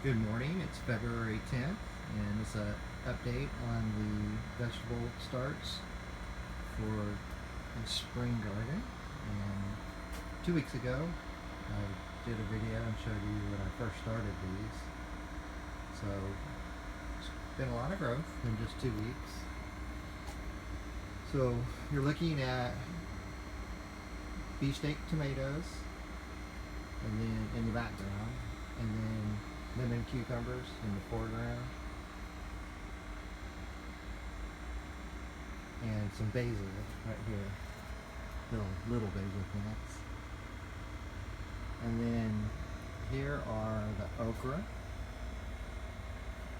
Good morning, it's February 10th, and it's an update on the vegetable starts for the spring garden. And 2 weeks ago, I did a video and showed you when I first started these. So it's been a lot of growth in just 2 weeks. So you're looking at beefsteak tomatoes, and then in the background, and then lemon cucumbers in the foreground, and some basil right here, little basil plants. And then here are the okra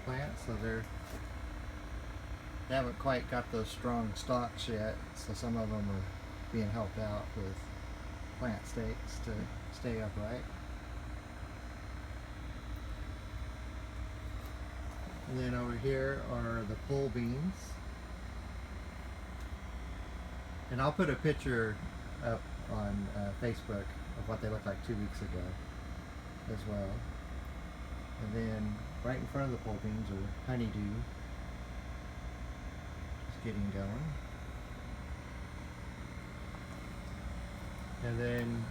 plants. So they haven't quite got those strong stalks yet, so some of them are being helped out with plant stakes to stay upright. And then over here are the pole beans. And I'll put a picture up on Facebook of what they looked like 2 weeks ago as well. And then right in front of the pole beans are honeydew. Just getting going. And then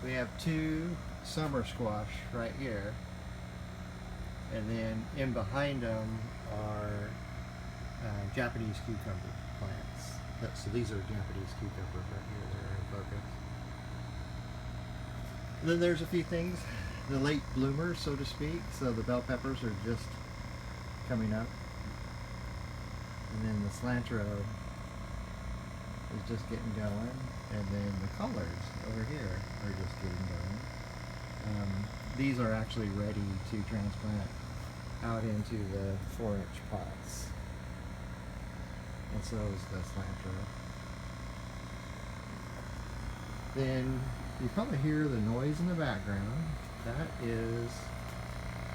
we have 2 summer squash right here. And then in behind them are Japanese cucumber plants. So these are Japanese cucumbers right here that are in focus. And then there's a few things, the late bloomers, so to speak. So the bell peppers are just coming up. And then the cilantro is just getting going. And then the collards over here are just getting going. These are actually ready to transplant out into the 4-inch pots. And so is the cilantro. Then you probably hear the noise in the background. That is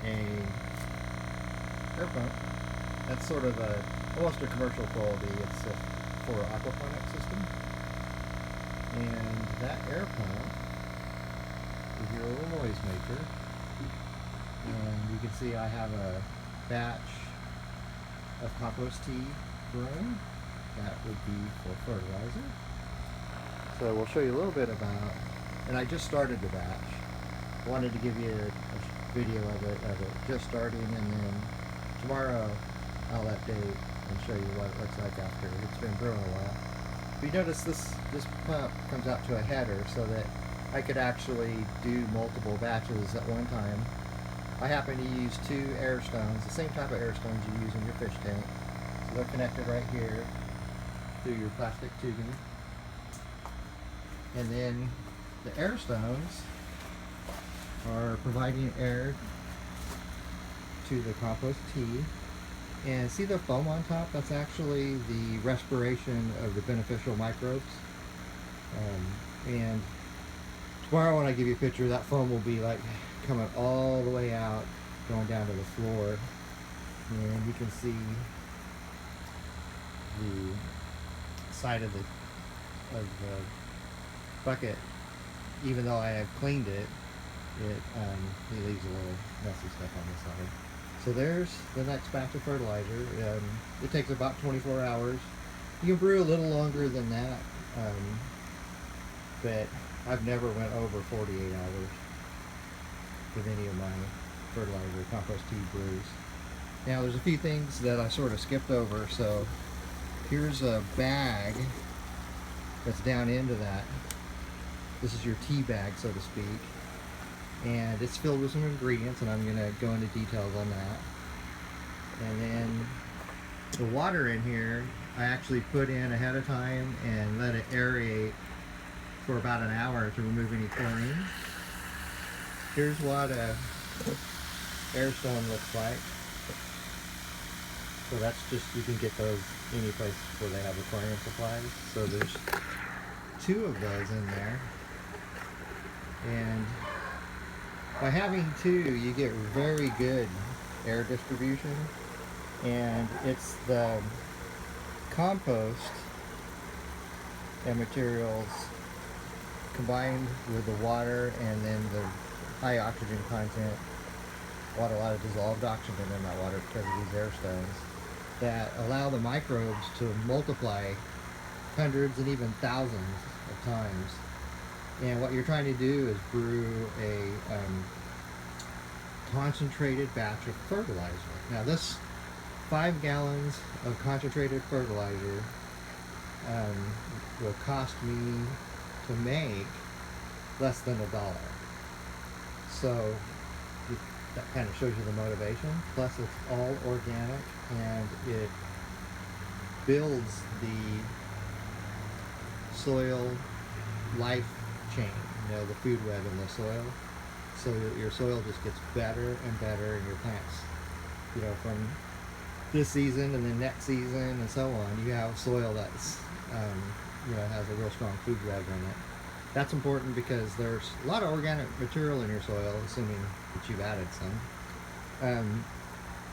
a air pump. That's sort of almost a commercial quality. It's for an aquaponic system. And that air pump, you hear a little noisemaker. And you can see I have a batch of compost tea brewing. That would be for fertilizer. So we'll show you a little bit about, and I just started the batch. I wanted to give you a video of it just starting, and then tomorrow I'll update and show you what it looks like after it's been brewing a while. But you notice this pump comes out to a header so that I could actually do multiple batches at one time. I happen to use 2 air stones, the same type of air stones you use in your fish tank. So they're connected right here through your plastic tubing. And then the air stones are providing air to the compost tea. And see the foam on top? That's actually the respiration of the beneficial microbes. And tomorrow when I give you a picture, that foam will be like coming all the way out, going down to the floor. And you can see the side of the bucket. Even though I have cleaned it, it leaves a little messy stuff on the side. So there's the next batch of fertilizer. It takes about 24 hours. You can brew a little longer than that, but I've never went over 48 hours with any of my fertilizer compost tea brews. Now there's a few things that I sort of skipped over. So here's a bag that's down into that. This is your tea bag, so to speak. And it's filled with some ingredients, and I'm going to go into details on that. And then the water in here, I actually put in ahead of time and let it aerate for about an hour to remove any chlorine. Here's what a air stone looks like. So that's just, you can get those any place where they have aquarium supplies. So there's 2 of those in there. And by having 2, you get very good air distribution, and it's the compost and materials combined with the water and then the high oxygen content a lot of dissolved oxygen in that water because of these air stones that allow the microbes to multiply hundreds and even thousands of times. And what you're trying to do is brew a concentrated batch of fertilizer. Now this 5 gallons of concentrated fertilizer will cost me to make less than $1. So that kind of shows you the motivation. Plus it's all organic and it builds the soil life chain, you know, the food web in the soil. So your soil just gets better and better, and your plants, you know, from this season and then next season and so on, you have soil that's, you know, has a real strong food web in it. That's important because there's a lot of organic material in your soil, assuming that you've added some.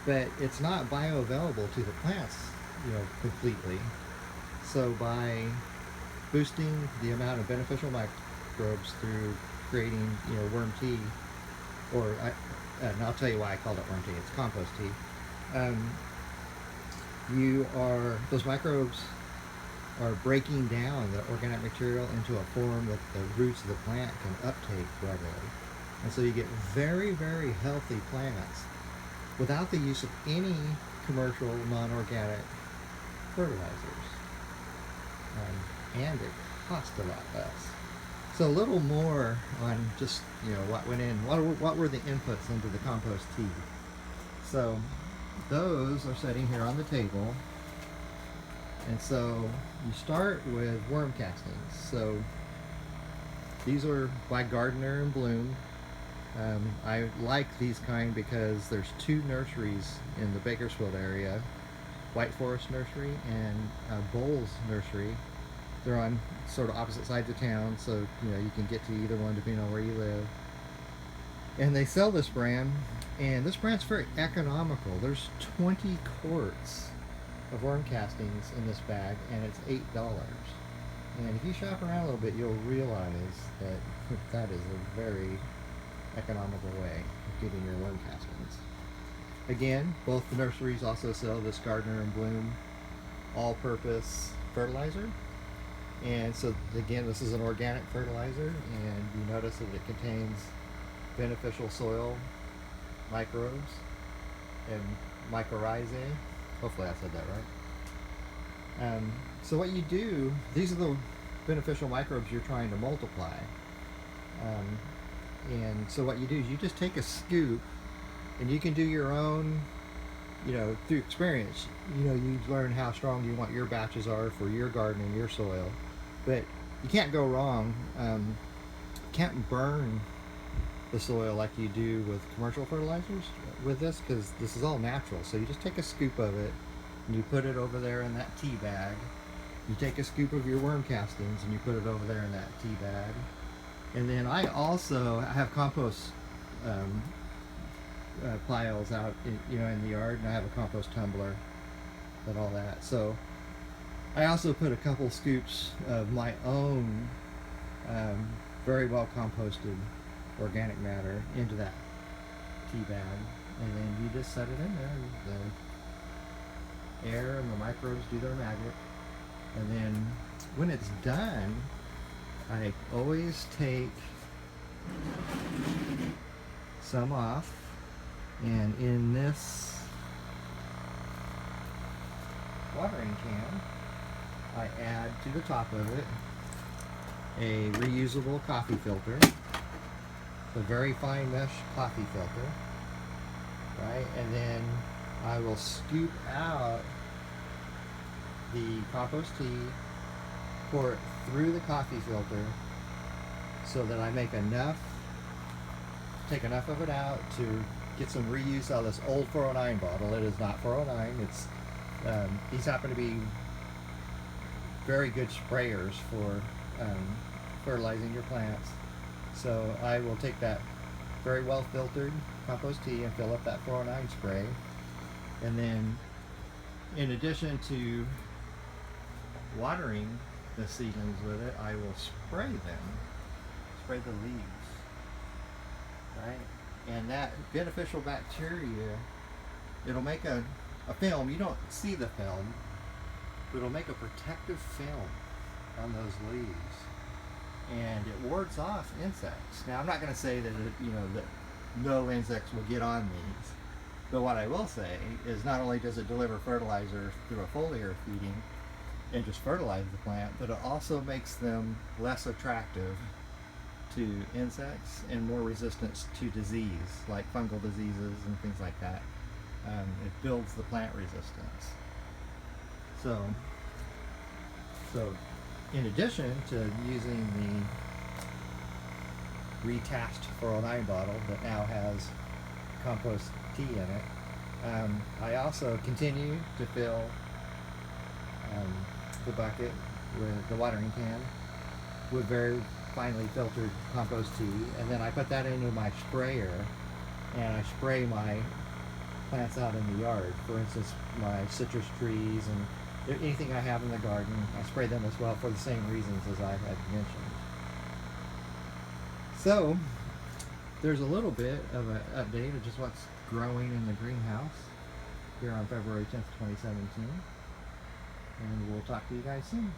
But it's not bioavailable to the plants, you know, completely. So by boosting the amount of beneficial microbes through creating, you know, worm tea, or and I'll tell you why I called it worm tea. It's compost tea. Those microbes are breaking down the organic material into a form that the roots of the plant can uptake readily, and so you get very, very healthy plants without the use of any commercial non-organic fertilizers, and it costs a lot less. So a little more on just, you know, what went in, what were the inputs into the compost tea. So those are sitting here on the table, and so you start with worm castings. So these are by Gardner and Bloom. I like these kind because there's 2 nurseries in the Bakersfield area, White Forest Nursery and Bowles Nursery. They're on sort of opposite sides of town, so you know you can get to either one depending on where you live. And they sell this brand, and this brand's very economical. There's 20 quarts of worm castings in this bag, and it's $8. And if you shop around a little bit, you'll realize that that is a very economical way of getting your worm castings. Again, both the nurseries also sell this Gardner and Bloom all-purpose fertilizer. And so again, this is an organic fertilizer, and you notice that it contains beneficial soil microbes and mycorrhizae. Hopefully I said that right. So what you do, these are the beneficial microbes you're trying to multiply. And so what you do is you just take a scoop, and you can do your own, you know, through experience. You know, you learn how strong you want your batches are for your garden and your soil. But you can't go wrong. You can't burn the soil like you do with commercial fertilizers with this, because this is all natural. So you just take a scoop of it, and you put it over there in that tea bag. You take a scoop of your worm castings, and you put it over there in that tea bag. And then I also have compost piles out, you know, in the yard, and I have a compost tumbler and all that. So I also put a couple scoops of my own very well composted organic matter into that tea bag, and then you just set it in there, and the air and the microbes do their magic. And then when it's done, I always take some off, and in this watering can, I add to the top of it a reusable coffee filter, a very fine mesh coffee filter, right? And then I will scoop out the compost tea, pour it through the coffee filter so that I make enough, take enough of it out to get some reuse out of this old 409 bottle. It is not 409. It's these happen to be very good sprayers for fertilizing your plants. So I will take that very well filtered compost tea and fill up that 409 spray, and then in addition to watering the seedlings with it, I will spray them, spray the leaves, right? And that beneficial bacteria, it'll make a film. You don't see the film, but it'll make a protective film on those leaves, and it wards off insects. Now, I'm not going to say that that no insects will get on these, but what I will say is not only does it deliver fertilizer through a foliar feeding and just fertilize the plant, but it also makes them less attractive to insects and more resistant to disease, like fungal diseases and things like that. It builds the plant resistance. So in addition to using the retasked 409 bottle that now has compost tea in it, I also continue to fill the bucket with the watering can with very finely filtered compost tea, and then I put that into my sprayer and I spray my plants out in the yard. For instance, my citrus trees and anything I have in the garden, I spray them as well for the same reasons as I had mentioned. So there's a little bit of an update of just what's growing in the greenhouse here on February 10th, 2017. And we'll talk to you guys soon.